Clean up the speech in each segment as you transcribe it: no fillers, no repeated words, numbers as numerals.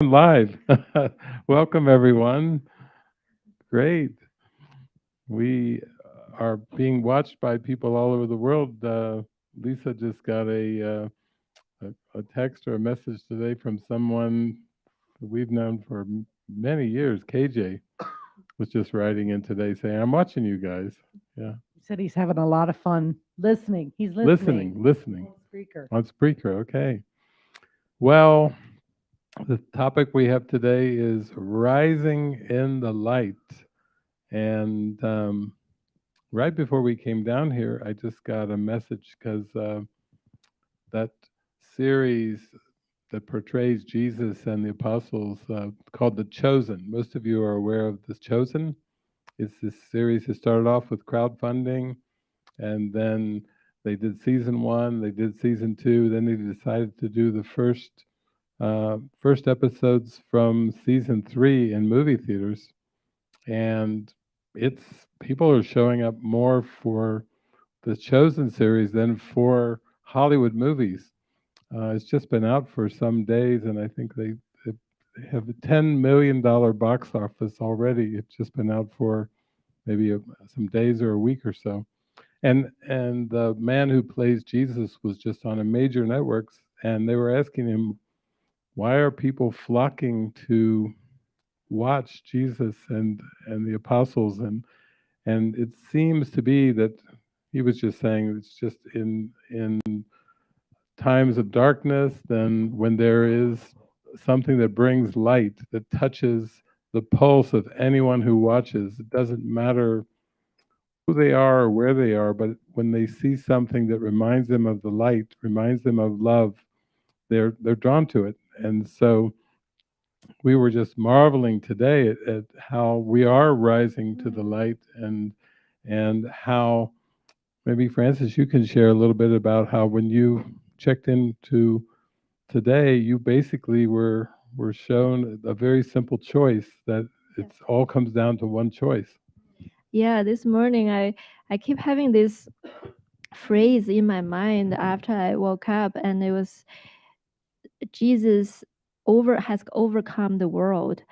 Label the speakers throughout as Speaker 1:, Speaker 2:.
Speaker 1: Live. Welcome, everyone. Great. We are being watched by people all over the world. Lisa just got a text or a message today from someone that we've known for many years. KJ was just writing in today saying, I'm watching you guys. Yeah.
Speaker 2: He said he's having a lot of fun listening. He's listening.
Speaker 1: Listening
Speaker 2: Speaker.
Speaker 1: on Spreaker. Okay. Well, the topic we have today is rising in the light. And right before we came down here, I just got a message because that series that portrays Jesus and the apostles called The Chosen. Most of you are aware of The Chosen. It's this series that started off with crowdfunding, and then they did season one, they did season two, then they decided to do the first episodes from season three in movie theaters, and it's people are showing up more for the Chosen series than for Hollywood movies. It's just been out for some days, and I think they have a $10 million box office already. It's just been out for maybe some days or a week or so. And the man who plays Jesus was just on a major networks, and they were asking him, why are people flocking to watch Jesus and the apostles? And it seems to be that he was just saying it's just in times of darkness, then when there is something that brings light, that touches the pulse of anyone who watches, it doesn't matter who they are or where they are, but when they see something that reminds them of the light, reminds them of love, they're drawn to it. And so we were just marveling today at how we are rising to the light, and how maybe Francis, you can share a little bit about how when you checked into today, you basically were shown a very simple choice, that
Speaker 3: Yes.
Speaker 1: it's all comes down to one choice.
Speaker 3: Yeah, this morning I keep having this phrase in my mind after I woke up, and it was Jesus has overcome the world,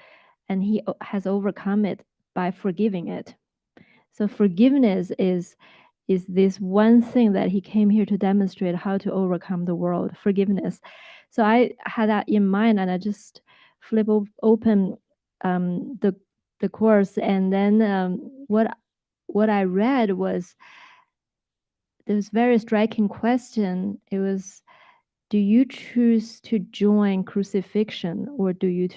Speaker 3: and he has overcome it by forgiving it. So forgiveness is this one thing that he came here to demonstrate how to overcome the world, forgiveness. So I had that in mind, and I just open the course, and then what I read was this very striking question. It was, do you choose to join crucifixion, or do you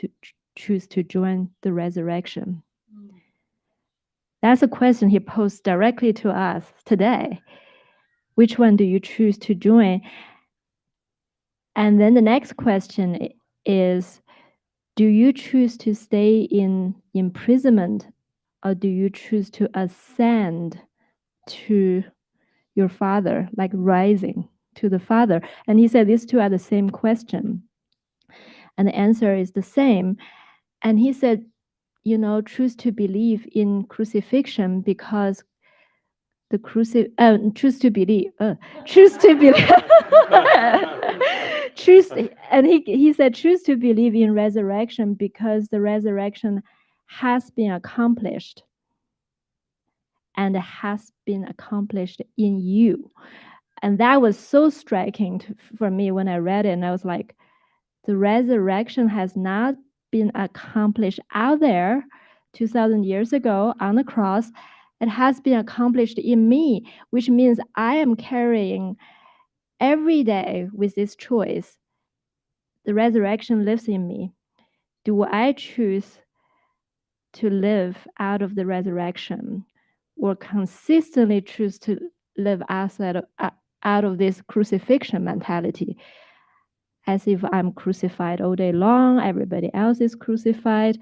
Speaker 3: choose to join the resurrection? That's a question he posed directly to us today. Which one do you choose to join? And then the next question is, do you choose to stay in imprisonment, or do you choose to ascend to your Father, like rising to the Father? And he said these two are the same question. And the answer is the same. And he said, choose to believe in crucifixion because choose to believe, choose to believe, choose, and he said, choose to believe in resurrection because the resurrection has been accomplished, and has been accomplished in you. And that was so striking for me when I read it. And I was like, the resurrection has not been accomplished out there 2,000 years ago on the cross. It has been accomplished in me, which means I am carrying every day with this choice. The resurrection lives in me. Do I choose to live out of the resurrection, or consistently choose to live out of this crucifixion mentality, as if I'm crucified all day long, everybody else is crucified?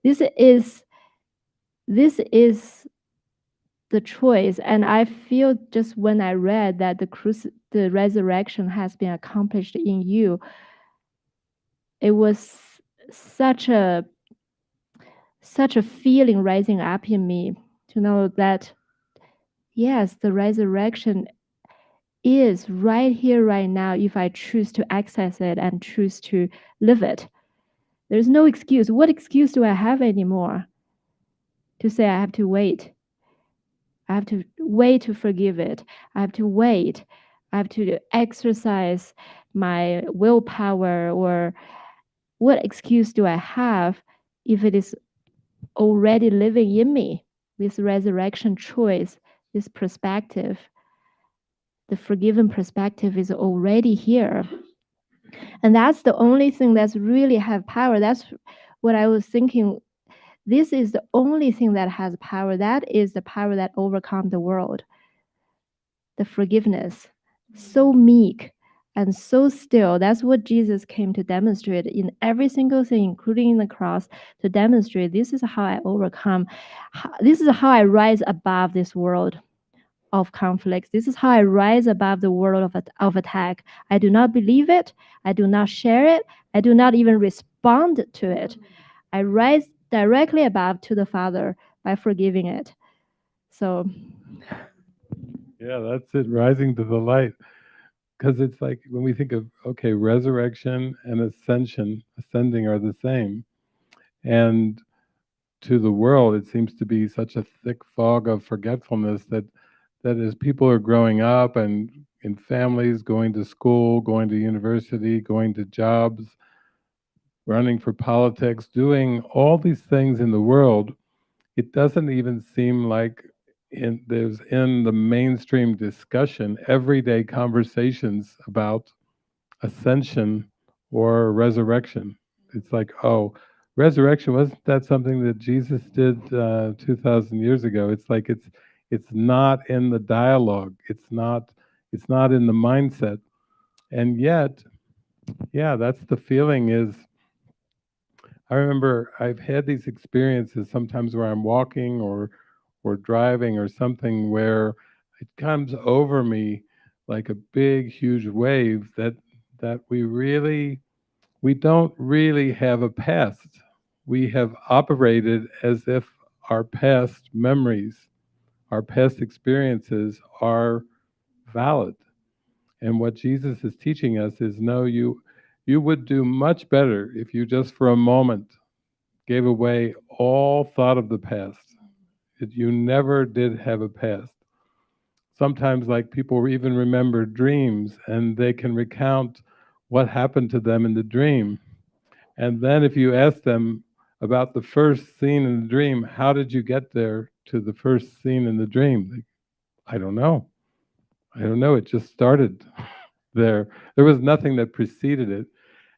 Speaker 3: This is the choice. And I feel just when I read that the resurrection has been accomplished in you, it was such a feeling rising up in me to know that yes, the resurrection is right here, right now, if I choose to access it and choose to live it. There's no excuse. What excuse do I have anymore to say I have to wait? I have to wait to forgive it. I have to wait. I have to exercise my willpower, or what excuse do I have if it is already living in me? This resurrection choice, this perspective, the forgiven perspective is already here. And that's the only thing that's really have power. That's what I was thinking. This is the only thing that has power. That is the power that overcomes the world. The forgiveness. So meek and so still. That's what Jesus came to demonstrate in every single thing, including in the cross, to demonstrate this is how I overcome. This is how I rise above this world of conflicts. This is how I rise above the world of attack. I do not believe it. I do not share it. I do not even respond to it. I rise directly above to the Father by forgiving it. So,
Speaker 1: Yeah, that's it, rising to the light. Because it's like when we think of, okay, resurrection and ascending are the same. And to the world, it seems to be such a thick fog of forgetfulness that as people are growing up and in families, going to school, going to university, going to jobs, running for politics, doing all these things in the world, it doesn't even seem like there's in the mainstream discussion, everyday conversations about ascension or resurrection. It's like, oh, resurrection, wasn't that something that Jesus did 2,000 years ago? It's like it's not in the dialogue. It's not in the mindset. And yet, yeah, that's the feeling is I remember I've had these experiences sometimes where I'm walking or driving or something where it comes over me like a big huge wave that we don't really have a past. We have operated as if our past memories, our past experiences are valid. And what Jesus is teaching us is no, you would do much better if you just for a moment gave away all thought of the past. You never did have a past. Sometimes, like people even remember dreams and they can recount what happened to them in the dream. And then, if you ask them about the first scene in the dream, how did you get there to the first scene in the dream? I don't know. I don't know. It just started there. There was nothing that preceded it.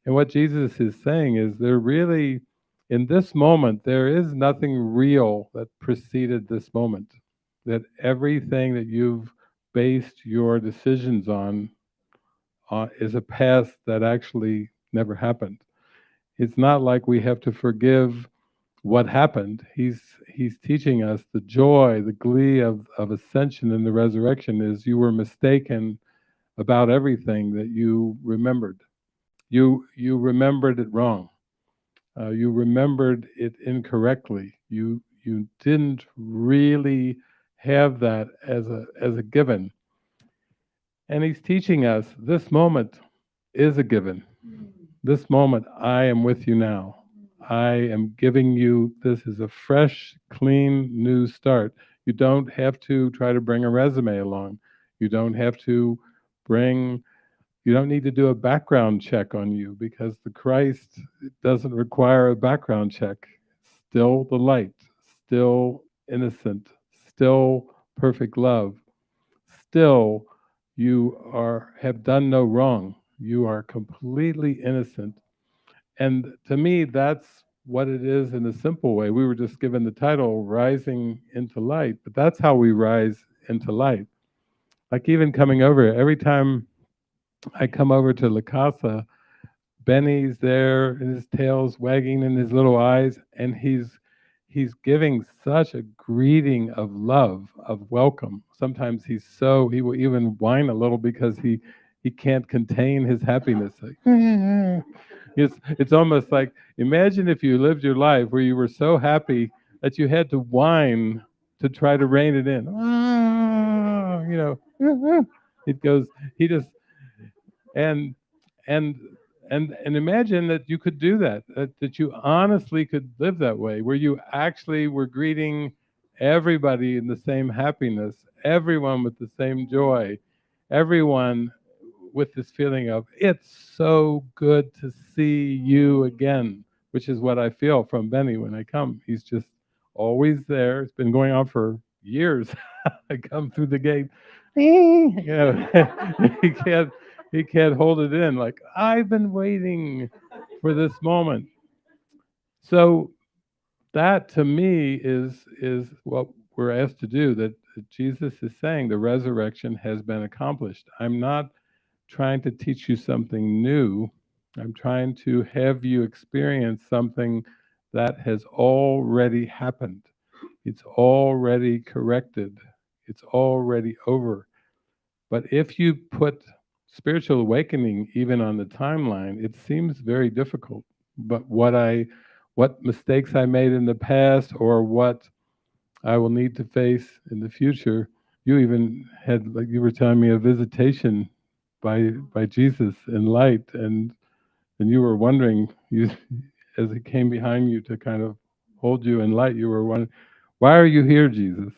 Speaker 1: And what Jesus is saying is there really, in this moment, there is nothing real that preceded this moment. That everything that you've based your decisions on is a past that actually never happened. It's not like we have to forgive what happened. He's teaching us the joy, the glee of ascension and the resurrection is you were mistaken about everything that you remembered. You remembered it wrong. You remembered it incorrectly. You didn't really have that as a given. And he's teaching us this moment is a given. This moment, I am with you now. I am giving you, this is a fresh, clean, new start. You don't have to try to bring a resume along. You don't have to bring you don't need to do a background check on you because the Christ doesn't require a background check. Still the light, still innocent, still perfect love. Still you have done no wrong. You are completely innocent. And to me that's what it is in a simple way. We were just given the title Rising into Light, but that's how we rise into light. Like even coming over every time I come over to La Casa, Benny's there and his tail's wagging in his little eyes, and he's giving such a greeting of love, of welcome. Sometimes he will even whine a little because he can't contain his happiness. Like, it's almost like imagine if you lived your life where you were so happy that you had to whine to try to rein it in. It goes he just and and and imagine that you could do that, that you honestly could live that way, where you actually were greeting everybody in the same happiness, everyone with the same joy, everyone with this feeling of, it's so good to see you again, which is what I feel from Benny when I come. He's just always there. It's been going on for years. I come through the gate, you know, he can't he can't hold it in. Like, I've been waiting for this moment. So that to me is what we're asked to do. That Jesus is saying the resurrection has been accomplished. I'm not trying to teach you something new. I'm trying to have you experience something that has already happened. It's already corrected. It's already over. But if you put spiritual awakening even on the timeline, it seems very difficult. But what mistakes I made in the past, or what I will need to face in the future. You even had, like you were telling me, a visitation by Jesus in light, and you were wondering, you as he came behind you to kind of hold you in light, you were wondering, why are you here, Jesus?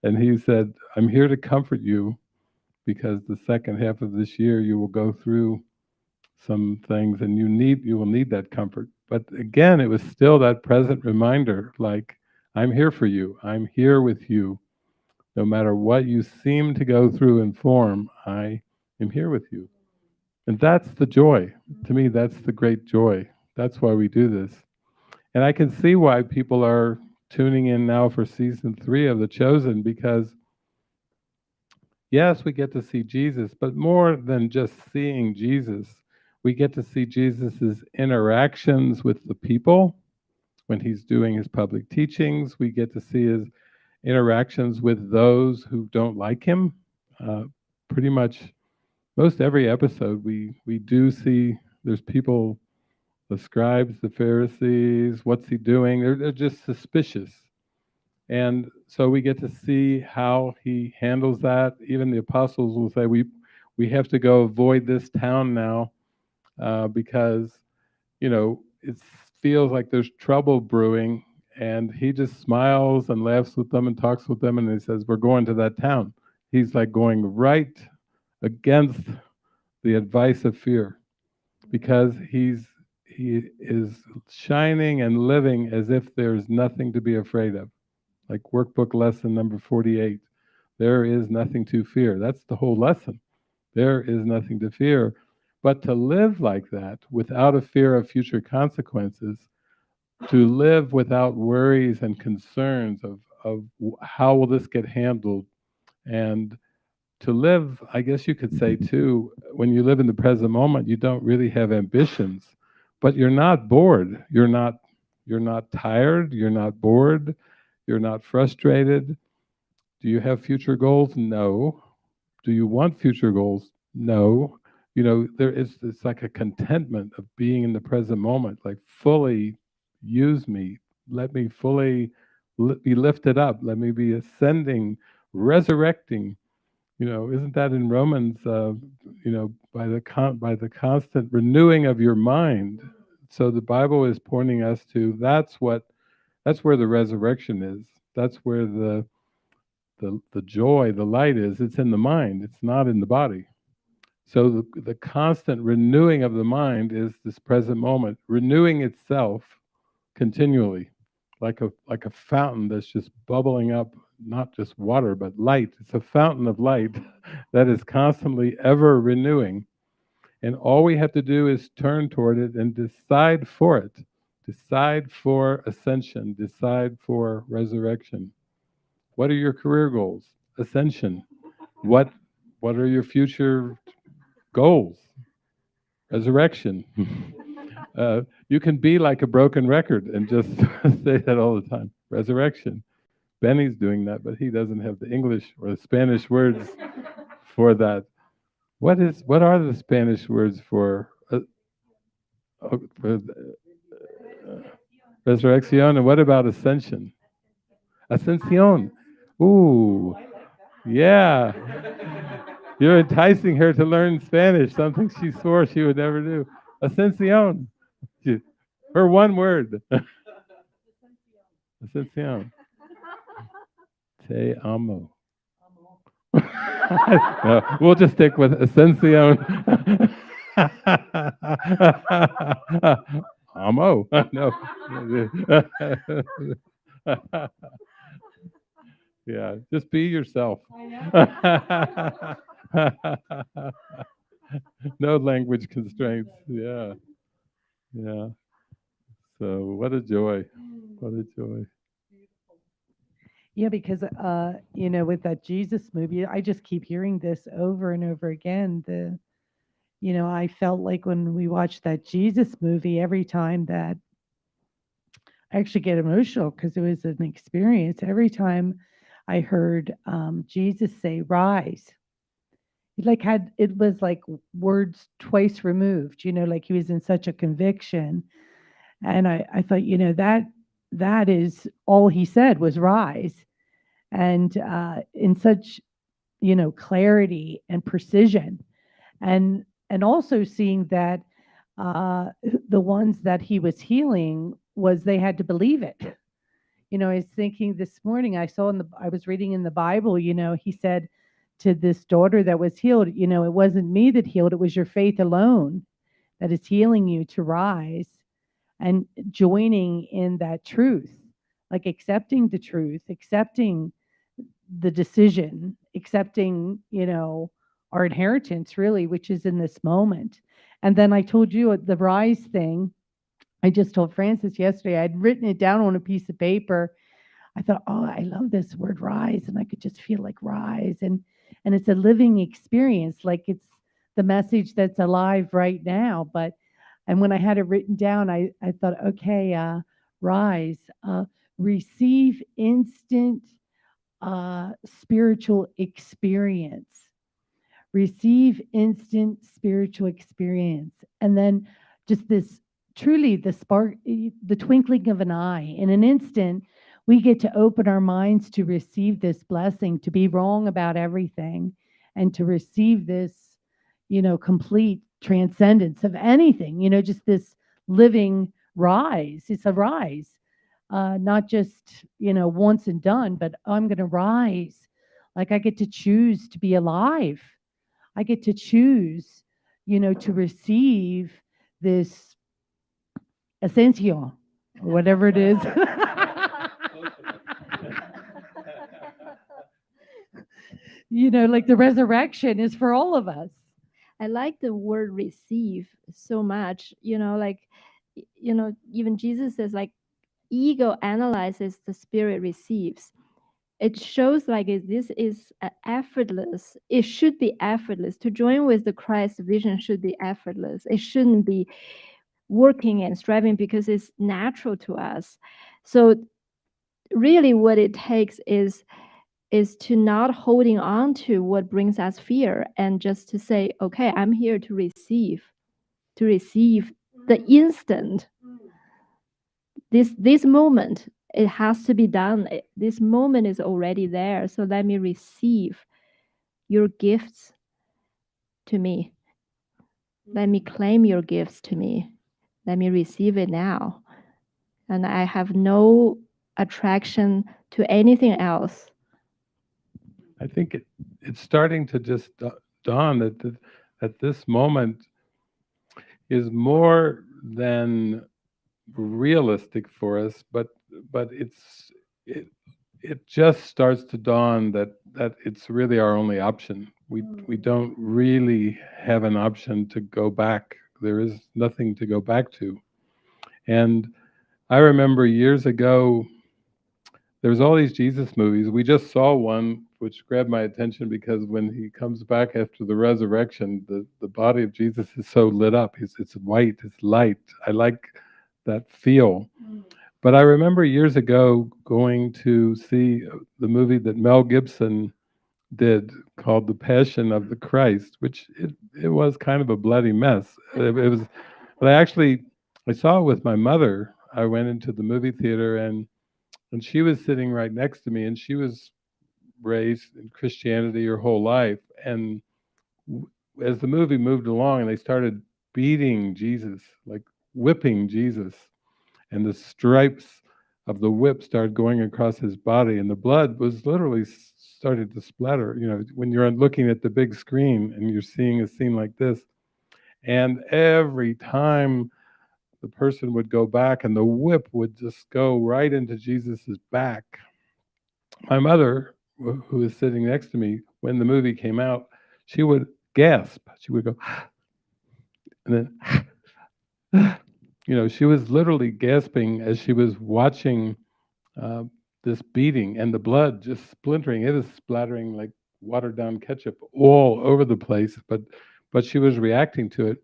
Speaker 1: And he said, I'm here to comfort you, because the second half of this year you will go through some things, and you will need that comfort. But again, it was still that present reminder, like, I'm here for you. I'm here with you. No matter what you seem to go through in form, I am here with you. And that's the joy. To me, that's the great joy. That's why we do this. And I can see why people are tuning in now for season 3 of The Chosen, because yes, we get to see Jesus, but more than just seeing Jesus, we get to see Jesus's interactions with the people when he's doing his public teachings. We get to see his interactions with those who don't like him. Uh, Pretty much most every episode, we do see there's people, the scribes, the Pharisees, what's he doing? They're just suspicious. And so we get to see how he handles that. Even the apostles will say, we have to go avoid this town now, because, it feels like there's trouble brewing. And he just smiles and laughs with them and talks with them, and he says, we're going to that town. He's like going right against the advice of fear, because he is shining and living as if there's nothing to be afraid of. Like Workbook lesson number 48, there is nothing to fear. That's the whole lesson. There is nothing to fear. But to live like that, without a fear of future consequences, to live without worries and concerns of how will this get handled, and to live, I guess you could say too, when you live in the present moment, you don't really have ambitions, but you're not bored. You're not tired. You're not bored. You're not frustrated. Do you have future goals? No. Do you want future goals? No. It's like a contentment of being in the present moment, like, fully use me. Let me fully be lifted up. Let me be ascending, resurrecting. Isn't that in Romans? By the constant renewing of your mind. So the Bible is pointing us to, that's where the resurrection is. That's where the joy, the light is. It's in the mind. It's not in the body. So the constant renewing of the mind is this present moment, renewing itself continually, like a fountain that's just bubbling up, not just water, but light. It's a fountain of light that is constantly ever renewing. And all we have to do is turn toward it and decide for it. Decide for ascension. Decide for resurrection. What are your career goals? Ascension. What are your future goals? Resurrection. You can be like a broken record and just say that all the time. Resurrection. Benny's doing that, but he doesn't have the English or the Spanish words for that. What are the Spanish words for, for resurrection? And what about ascension? Ascension. Ooh, yeah. You're enticing her to learn Spanish, something she swore she would never do. Ascensión. Her one word. Ascensión. Te amo. No, we'll just stick with Ascensión. Amo. No. Yeah, just be yourself. No language constraints. Yeah, yeah. So what a joy. What a joy.
Speaker 2: Yeah, because with that Jesus movie, I just keep hearing this over and over again. I felt like when we watched that Jesus movie, every time that I actually get emotional because it was an experience. Every time I heard Jesus say "rise," it was like words twice removed. Like he was in such a conviction, and I thought, that is all he said was "rise," and in such clarity and precision, and also seeing that the ones that he was healing was they had to believe it. I was thinking this morning, I was reading in the Bible, he said to this daughter that was healed, it wasn't me that healed, it was your faith alone that is healing you to rise, and joining in that truth, like accepting the truth, accepting the decision, accepting, our inheritance really, which is in this moment. And then I told you the rise thing. I just told Francis yesterday, I'd written it down on a piece of paper. I thought, oh, I love this word rise, and I could just feel like rise, and it's a living experience, like it's the message that's alive right now. And when I had it written down, I thought, okay, rise, receive instant spiritual experience, receive instant spiritual experience, and then just this truly the spark, the twinkling of an eye, in an instant we get to open our minds to receive this blessing, to be wrong about everything, and to receive this complete transcendence of anything, just this living rise. It's a rise, not just once and done, but I'm going to rise. Like I get to choose to be alive. I get to choose, to receive this ascension, or whatever it is. Like the resurrection is for all of us.
Speaker 3: I like the word receive so much. Even Jesus says, like, ego analyzes, the spirit receives. It shows like this is effortless. It should be effortless. To join with the Christ vision should be effortless. It shouldn't be working and striving because it's natural to us. So really what it takes is to not holding on to what brings us fear, and just to say, okay, I'm here to receive the instant. This moment, it has to be done. This moment is already there, so let me receive your gifts to me. Let me claim your gifts to me. Let me receive it now. And I have no attraction to anything else.
Speaker 1: I think it's starting to just dawn that this moment is more than realistic for us, but it just starts to dawn that it's really our only option. We don't really have an option to go back. There is nothing to go back to. And I remember years ago, there was all these Jesus movies. We just saw one which grabbed my attention because when he comes back after the resurrection, the body of Jesus is so lit up. It's white, it's light. I like that feel. But I remember years ago going to see the movie that Mel Gibson did called The Passion of the Christ, which it was kind of a bloody mess. It was, but I saw it with my mother. I went into the movie theater, and she was sitting right next to me, and she was raised in Christianity her whole life, and as the movie moved along and they started beating Jesus, like whipping Jesus, and the stripes of the whip started going across his body, and the blood was literally started to splatter. When you're looking at the big screen and you're seeing a scene like this, and every time the person would go back and the whip would just go right into Jesus's back. My mother, who was sitting next to me when the movie came out, she would gasp. She would go, and then, she was literally gasping as she was watching uh, this beating and the blood just splintering. It was splattering like watered down ketchup all over the place, but she was reacting to it.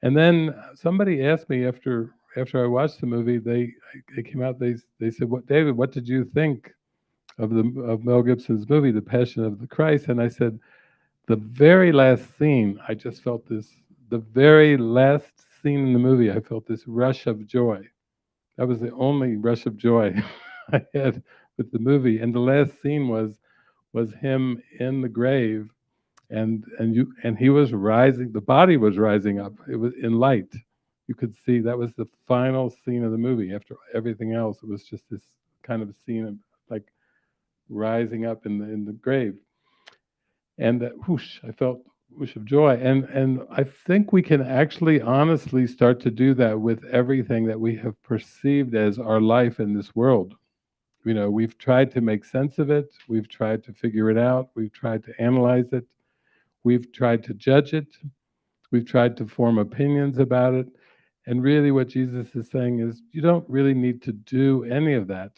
Speaker 1: And then somebody asked me after I watched the movie, they came out, they said, "What, David, what did you think of Mel Gibson's movie, The Passion of the Christ?" And I said, the very last scene, I just felt this. The very last scene in the movie, I felt this rush of joy. That was the only rush of joy I had with the movie. And the last scene was him in the grave, and he was rising. The body was rising up. It was in light. You could see that was the final scene of the movie. After everything else, it was just this kind of scene of like rising up in the grave. And that whoosh, I felt whoosh of joy. And I think we can actually honestly start to do that with everything that we have perceived as our life in this world. We've tried to make sense of it. We've tried to figure it out. We've tried to analyze it. We've tried to judge it. We've tried to form opinions about it. And really what Jesus is saying is you don't really need to do any of that.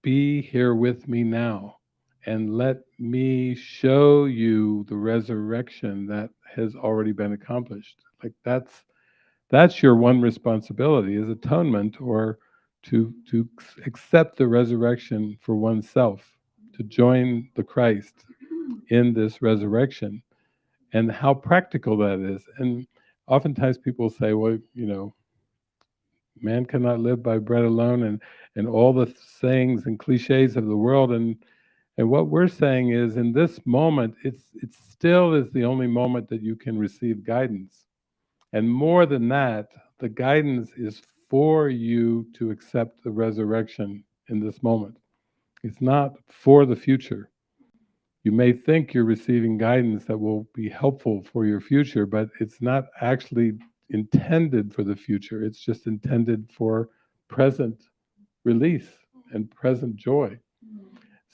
Speaker 1: Be here with me now and let me show you the resurrection that has already been accomplished. Like that's your one responsibility, is atonement, or to accept the resurrection for oneself, to join the Christ in this resurrection, and how practical that is. And oftentimes people say, well, man cannot live by bread alone, and all the sayings and cliches of the world. And what we're saying is, in this moment, it still is the only moment that you can receive guidance. And more than that, the guidance is for you to accept the resurrection in this moment. It's not for the future. You may think you're receiving guidance that will be helpful for your future, but it's not actually intended for the future. It's just intended for present release and present joy.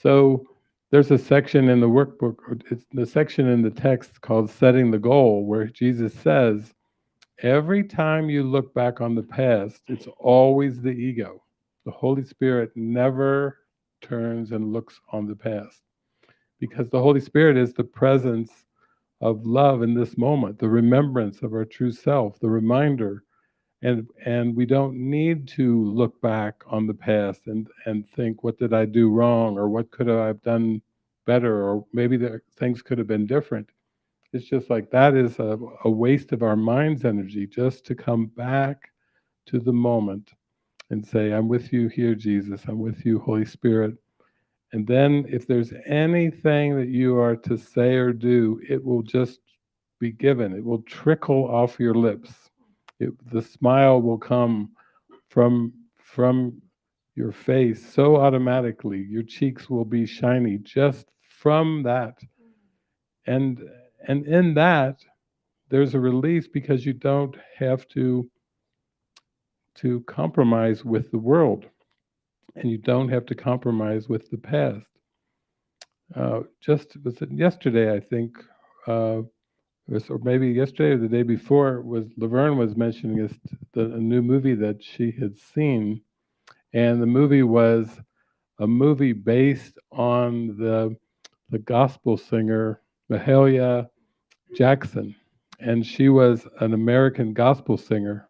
Speaker 1: So there's a section in the workbook, or it's the section in the text called Setting the Goal, where Jesus says, every time you look back on the past, it's always the ego. The Holy Spirit never turns and looks on the past, because the Holy Spirit is the presence of love in this moment, the remembrance of our true self, the reminder. And we don't need to look back on the past and think, what did I do wrong, or what could I have done better, or maybe the things could have been different. It's just like that is a waste of our mind's energy, just to come back to the moment and say, I'm with you here, Jesus. I'm with you, Holy Spirit. And then if there's anything that you are to say or do, it will just be given. It will trickle off your lips. The smile will come from your face so automatically. Your cheeks will be shiny just from that. And in that, there's a release, because you don't have to compromise with the world, and you don't have to compromise with the past. Just was it yesterday, I think, or maybe yesterday or the day before, was Laverne was mentioning a new movie that she had seen, and the movie was a movie based on the gospel singer Mahalia Jackson, and she was an American gospel singer,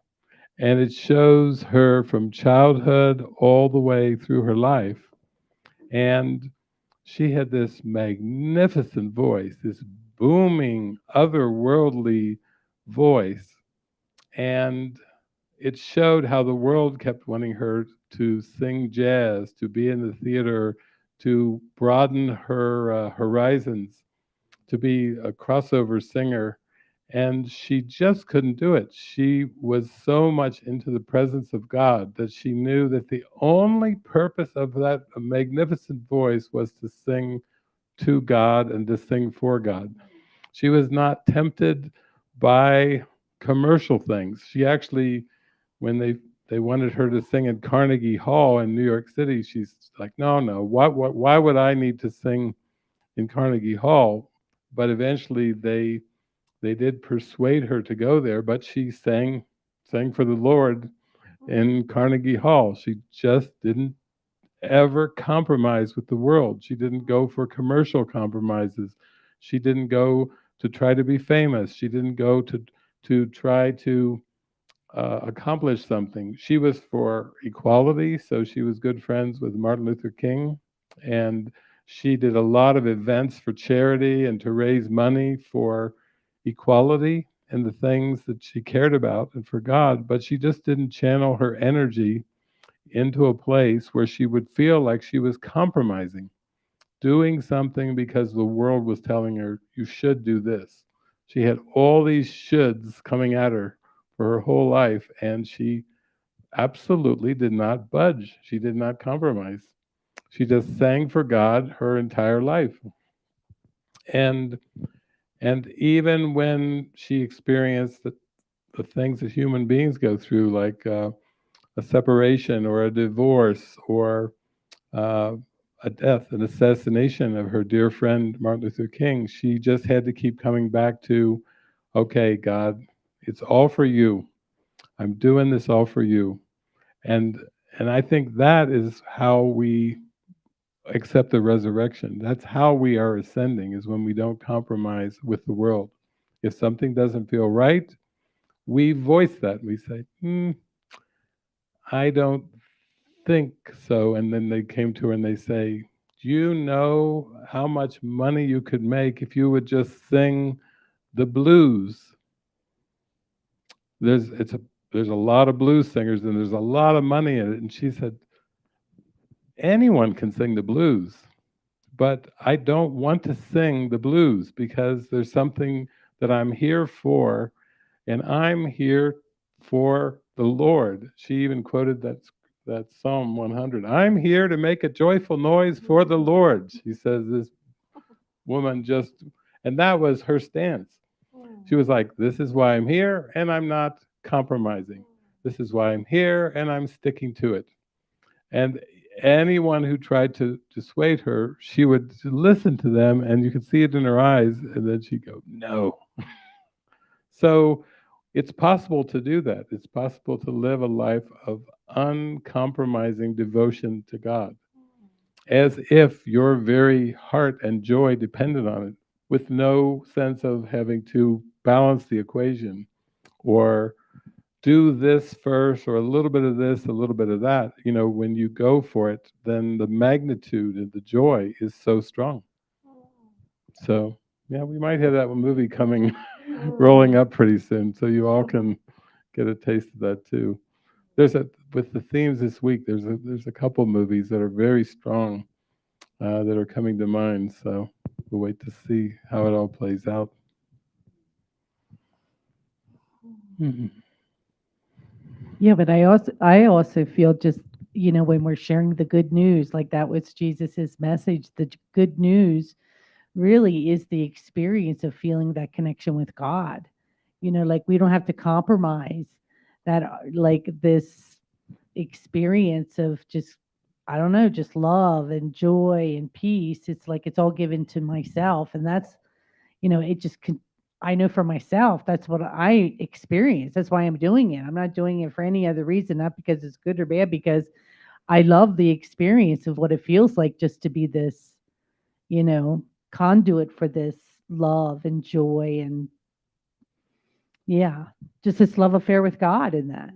Speaker 1: and it shows her from childhood all the way through her life, and she had this magnificent voice, this booming, otherworldly voice. And it showed how the world kept wanting her to sing jazz, to be in the theater, to broaden her horizons, to be a crossover singer, and she just couldn't do it. She was so much into the presence of God that she knew that the only purpose of that magnificent voice was to sing to God and to sing for God. She was not tempted by commercial things. She actually, when they wanted her to sing at Carnegie Hall in New York City, she's like, no, no, why would I need to sing in Carnegie Hall? But eventually they did persuade her to go there, but she sang for the Lord in Carnegie Hall. She just didn't ever compromise with the world. She didn't go for commercial compromises. She didn't go to try to be famous. She didn't go to try to accomplish something. She was for equality, so she was good friends with Martin Luther King, and she did a lot of events for charity and to raise money for equality and the things that she cared about and for God, but she just didn't channel her energy into a place where she would feel like she was compromising, doing something because the world was telling her, you should do this. She had all these shoulds coming at her for her whole life, and she absolutely did not budge. She did not compromise. She just sang for God her entire life. And even when she experienced the things that human beings go through, like a separation or a divorce or uh, a death, an assassination of her dear friend Martin Luther King, she just had to keep coming back to, okay, God, it's all for you. I'm doing this all for you. And and I think that is how we accept the resurrection. That's how we are ascending, is when we don't compromise with the world. If something doesn't feel right, we voice that. We say, I don't think so. And then they came to her and they say, do you know how much money you could make if you would just sing the blues? There's a lot of blues singers and there's a lot of money in it. And she said, anyone can sing the blues, but I don't want to sing the blues because there's something that I'm here for, and I'm here for the Lord. She even quoted that Psalm 100. I'm here to make a joyful noise for the Lord. She says this woman just, and that was her stance. She was like, this is why I'm here, and I'm not compromising. This is why I'm here, and I'm sticking to it. And anyone who tried to dissuade her, she would listen to them, and you could see it in her eyes, and then she'd go, no. So it's possible to do that. It's possible to live a life of uncompromising devotion to God, as if your very heart and joy depended on it, with no sense of having to balance the equation or do this first or a little bit of this, a little bit of that. You know, when you go for it, then the magnitude and the joy is so strong. So, yeah, we might have that movie coming, rolling up pretty soon, so you all can get a taste of that too. With the themes this week, there's a couple movies that are very strong that are coming to mind. So we'll wait to see how it all plays out. Mhm.
Speaker 2: Yeah, but I also feel just, when we're sharing the good news, like that was Jesus's message, good news really is the experience of feeling that connection with God. Like we don't have to compromise that, like this experience of just, I don't know, just love and joy and peace. It's like it's all given to myself. And that's, it just can, I know for myself, that's what I experience. That's why I'm doing it. I'm not doing it for any other reason, not because it's good or bad, because I love the experience of what it feels like just to be this, you know, conduit for this love and joy and yeah, just this love affair with God in that.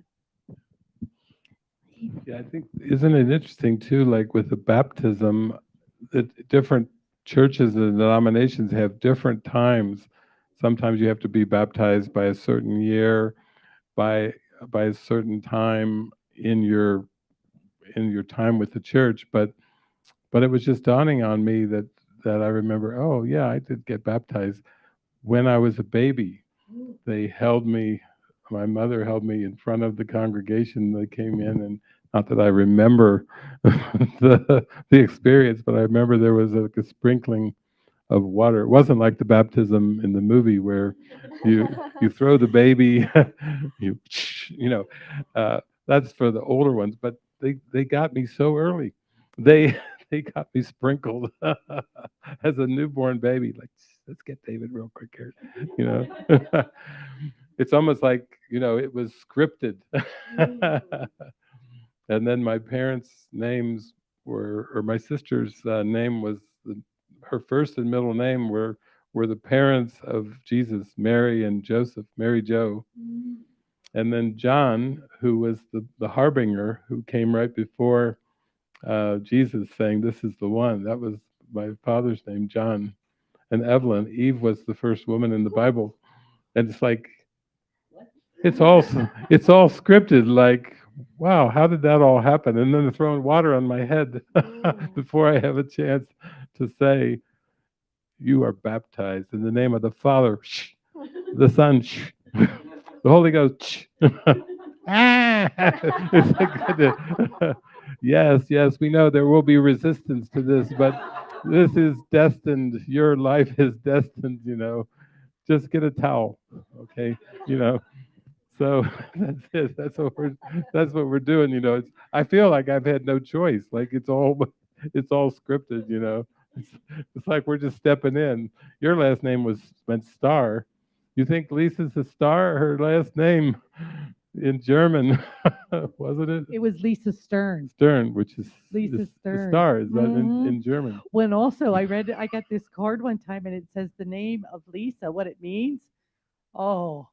Speaker 1: Yeah, I think, isn't it interesting too, like with the baptism, that different churches and denominations have different times. Sometimes you have to be baptized by a certain year, by a certain time in your time with the church. But it was just dawning on me that that I remember, oh yeah, I did get baptized when I was a baby. They held me, my mother held me in front of the congregation. They came in, and not that I remember the experience, but I remember there was a sprinkling of water. It wasn't like the baptism in the movie where you throw the baby, you you know, that's for the older ones. But they got me so early. They they got me sprinkled as a newborn baby. Like, let's get David real quick here, you know. It's almost like, it was scripted. And then my parents' names or my sister's name was her first and middle name were the parents of Jesus, Mary and Joseph, Mary Jo. And then John, who was the harbinger who came right before Jesus, saying, "This is the one." That was my father's name, John. And Evelyn, Eve was the first woman in the Bible. And it's like, it's all scripted. Like, wow, how did that all happen? And then they're throwing water on my head before I have a chance to say, "You are baptized in the name of the Father, the Son, the Holy Ghost." Ah, it's like good. Yes, we know there will be resistance to this, but this is destined. Your life is destined. Just get a towel, okay? You know. So that's it. That's what we're doing. I feel like I've had no choice. Like it's all scripted. It's, it's like we're just stepping in. Your last name meant star. You think Lisa's a star? Her last name in German, wasn't it?
Speaker 2: It was Lisa Stern.
Speaker 1: Stern, which is
Speaker 2: Lisa
Speaker 1: the
Speaker 2: Stern.
Speaker 1: star. Is that
Speaker 2: Mhm.
Speaker 1: in German?
Speaker 2: When also I got this card one time and it says the name of Lisa, what it means. Oh,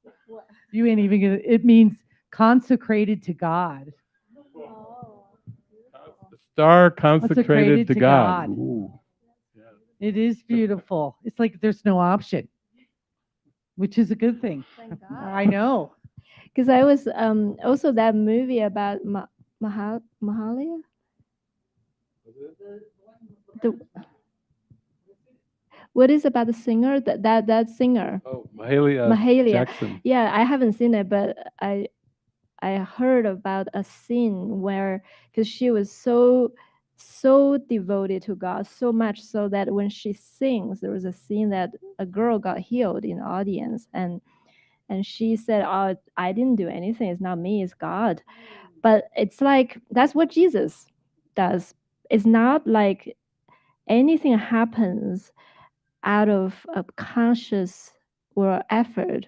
Speaker 2: you ain't even gonna. It means consecrated to God.
Speaker 1: Star consecrated
Speaker 2: Consecrated
Speaker 1: to
Speaker 2: to
Speaker 1: God.
Speaker 2: God.
Speaker 1: Ooh.
Speaker 2: It is beautiful. It's like there's no option, which is a good thing.
Speaker 3: Thank God.
Speaker 2: I know.
Speaker 3: Because I was also that movie about Mahalia. The what is about the singer that singer
Speaker 1: Oh, Mahalia
Speaker 3: Mahalia?
Speaker 1: Jackson.
Speaker 3: Yeah, I haven't seen it, but I heard about a scene where because she was so devoted to God, so much so that when she sings, there was a scene that a girl got healed in the audience, and she said, "Oh, I didn't do anything. It's not me. It's God." But it's like that's what Jesus does. It's not like anything happens out of a conscious or effort.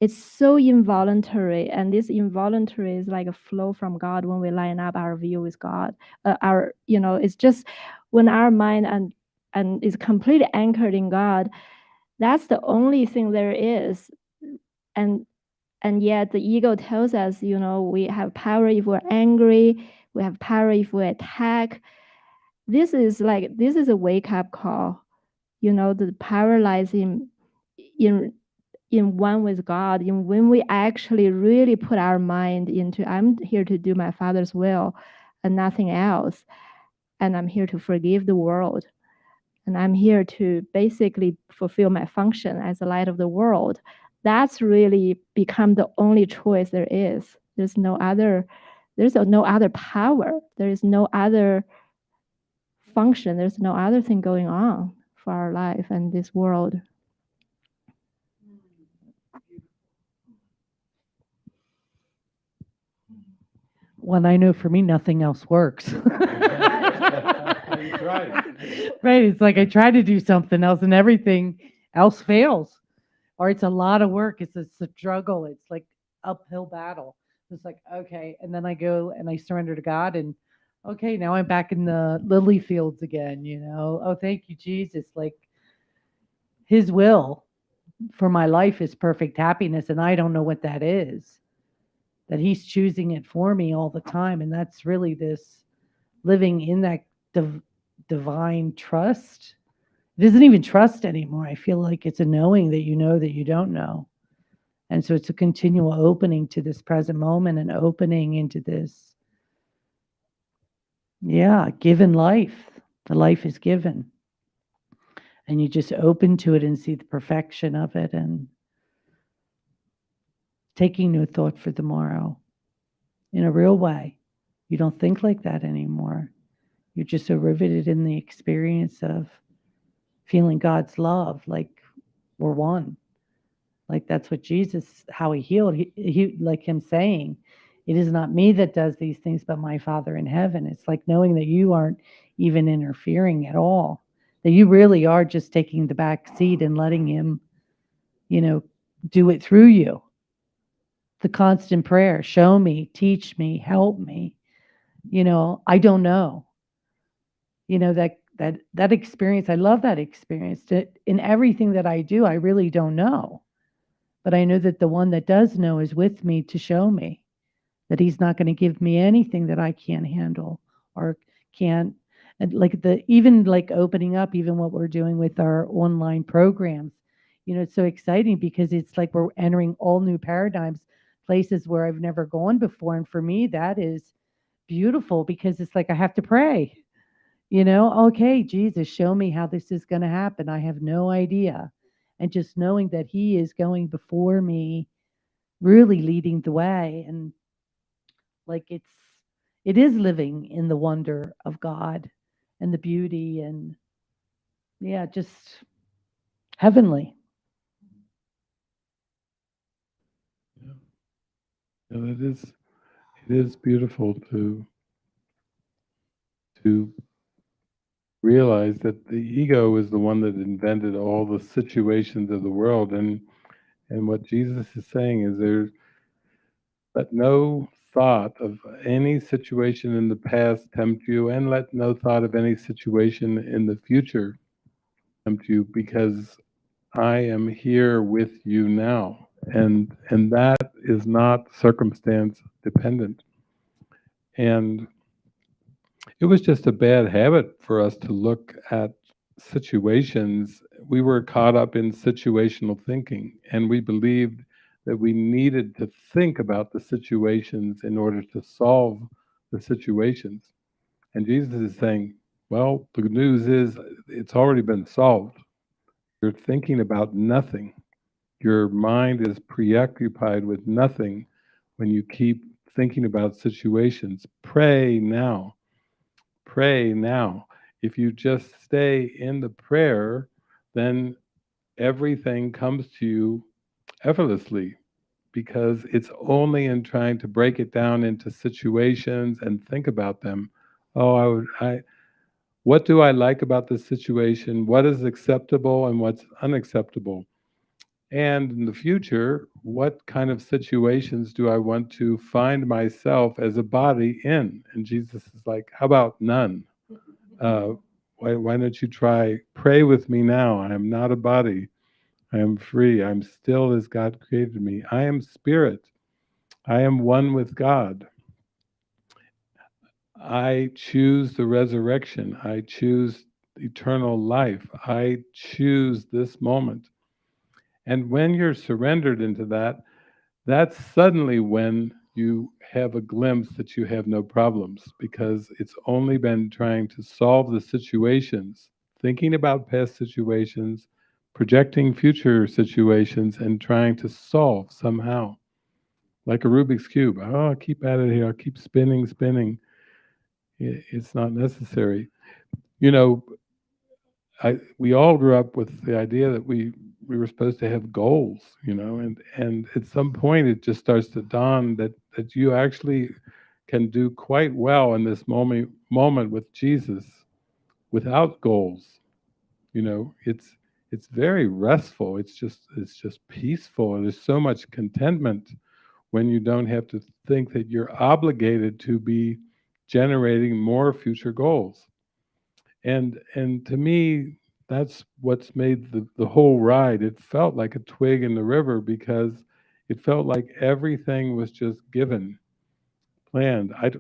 Speaker 3: It's so involuntary, and this involuntary is like a flow from God when we line up our view with God. It's just when our mind and is completely anchored in God. That's the only thing there is, and yet the ego tells us, we have power if we're angry, we have power if we attack. This is a wake up call. The power lies in one with God, in when we actually really put our mind into, I'm here to do my Father's will and nothing else. And I'm here to forgive the world. And I'm here to basically fulfill my function as the light of the world. That's really become the only choice there is. There's no other power. There is no other function. There's no other thing going on for our life and this world.
Speaker 2: Well, I know for me, nothing else works.
Speaker 1: Right.
Speaker 2: Right. It's like I try to do something else and everything else fails. Or it's a lot of work. It's a struggle. It's like uphill battle. It's like, okay. And then I go and I surrender to God and okay, now I'm back in the lily fields again. Oh, thank you, Jesus. Like his will for my life is perfect happiness. And I don't know what that is. That he's choosing it for me all the time. And that's really this living in that divine trust. It isn't even trust anymore. I feel like it's a knowing that you know that you don't know. And so it's a continual opening to this present moment and opening into this, given life. The life is given. and you just open to it and see the perfection of it, and taking no thought for tomorrow in a real way. You don't think like that anymore. You're just so riveted in the experience of feeling God's love, like we're one. Like that's what Jesus, how he healed. He like him saying, it is not me that does these things, but my Father in heaven. It's like knowing that you aren't even interfering at all, that you really are just taking the back seat and letting him, do it through you. The constant prayer, show me, teach me, help me. I don't know. That experience, I love that experience. In everything that I do, I really don't know. But I know that the one that does know is with me to show me that he's not going to give me anything that I can't handle or can't. And like even like opening up, even what we're doing with our online programs, it's so exciting because it's like we're entering all new paradigms, places where I've never gone before. And for me, that is beautiful because it's like I have to pray. Okay, Jesus, show me how this is going to happen. I have no idea. And just knowing that he is going before me, really leading the way. And like it is living in the wonder of God and the beauty and yeah, just heavenly.
Speaker 1: Yeah. And it is beautiful to realize that the ego is the one that invented all the situations of the world, and what Jesus is saying is there's let no thought of any situation in the past tempt you, and let no thought of any situation in the future tempt you, because I am here with you now, and that is not circumstance dependent. And it was just a bad habit for us to look at situations. We were caught up in situational thinking, and we believed that we needed to think about the situations in order to solve the situations. And Jesus is saying, well, the good news is it's already been solved. You're thinking about nothing. Your mind is preoccupied with nothing when you keep thinking about situations. Pray now. Pray now. If you just stay in the prayer, then everything comes to you effortlessly, because it's only in trying to break it down into situations and think about them. Oh, what do I like about this situation? What is acceptable and what's unacceptable? And in the future, what kind of situations do I want to find myself as a body in? And Jesus is like, how about none? Uh, why don't you pray with me now? I am not a body. I am free. I'm still as God created me. I am spirit. I am one with God. I choose the resurrection. I choose eternal life. I choose this moment. And when you're surrendered into that, that's suddenly when you have a glimpse that you have no problems, because it's only been trying to solve the situations, thinking about past situations, projecting future situations, and trying to solve somehow. Like a Rubik's Cube. Oh, I'll keep at it here. I'll keep spinning, spinning. It's not necessary. You know, we all grew up with the idea that we were supposed to have goals, and at some point it just starts to dawn that you actually can do quite well in this moment with Jesus without goals. It's very restful. It's just peaceful, and there's so much contentment when you don't have to think that you're obligated to be generating more future goals. And to me, that's what's made the whole ride. It felt like a twig in the river, because it felt like everything was just given, planned. I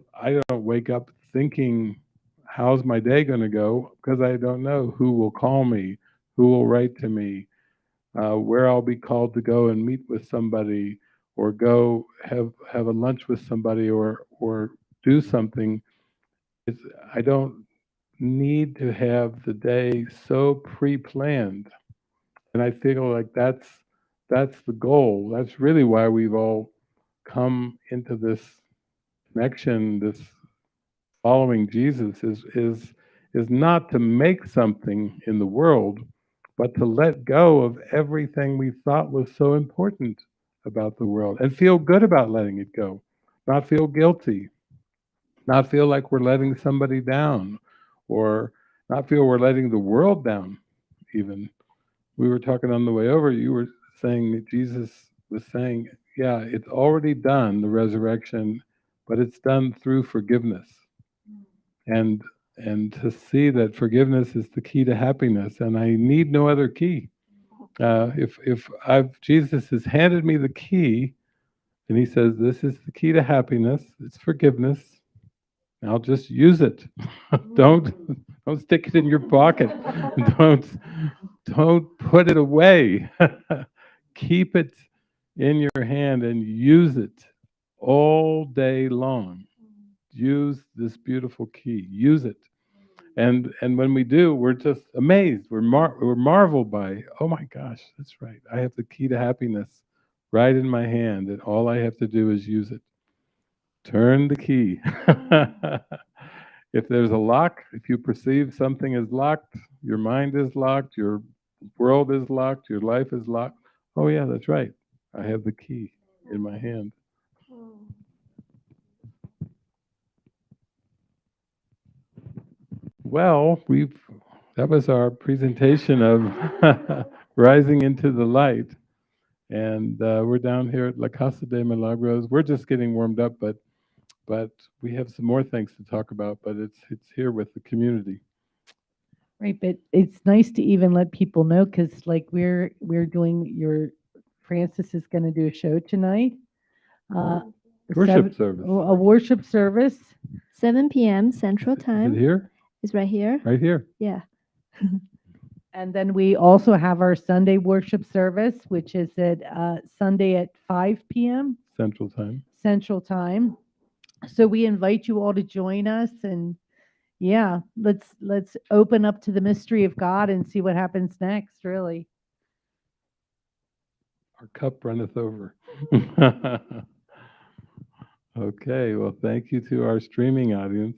Speaker 1: don't wake up thinking, how's my day going to go? Because I don't know who will call me, who will write to me, where I'll be called to go and meet with somebody, or go have a lunch with somebody, or do something. I don't need to have the day so pre-planned. And I feel like that's the goal. That's really why we've all come into this connection, this following Jesus is not to make something in the world, but to let go of everything we thought was so important about the world and feel good about letting it go, not feel guilty, not feel like we're letting somebody down, or not feel we're letting the world down, even. We were talking on the way over, you were saying that Jesus was saying, yeah, it's already done, the resurrection, but it's done through forgiveness. And to see that forgiveness is the key to happiness, and I need no other key. If I've Jesus has handed me the key, and he says, this is the key to happiness, it's forgiveness. I'll just use it. don't stick it in your pocket. don't put it away. Keep it in your hand and use it all day long. Use this beautiful key. Use it. And when we do, we're just amazed. We're marveled by, oh my gosh, that's right. I have the key to happiness right in my hand, and all I have to do is use it. Turn the key. If there's a lock, if you perceive something is locked, your mind is locked, your world is locked, your life is locked. Oh yeah, that's right. I have the key in my hand. Well, that was our presentation of rising into the light, and we're down here at La Casa de Milagros. We're just getting warmed up, but we have some more things to talk about. But it's here with the community.
Speaker 2: Right, but it's nice to even let people know because, like, we're doing your Francis is going to do a show tonight.
Speaker 1: Worship service.
Speaker 2: A worship service.
Speaker 3: 7 p.m. Central
Speaker 1: Is
Speaker 3: Time.
Speaker 1: it here?
Speaker 3: It's right here.
Speaker 1: Right here.
Speaker 3: Yeah.
Speaker 2: And then we also have our Sunday worship service, which is at Sunday at 5 p.m.
Speaker 1: Central Time.
Speaker 2: Central Time. So we invite you all to join us, and yeah, let's open up to the mystery of God and see what happens next, really.
Speaker 1: Our cup runneth over. Okay, well, thank you to our streaming audience.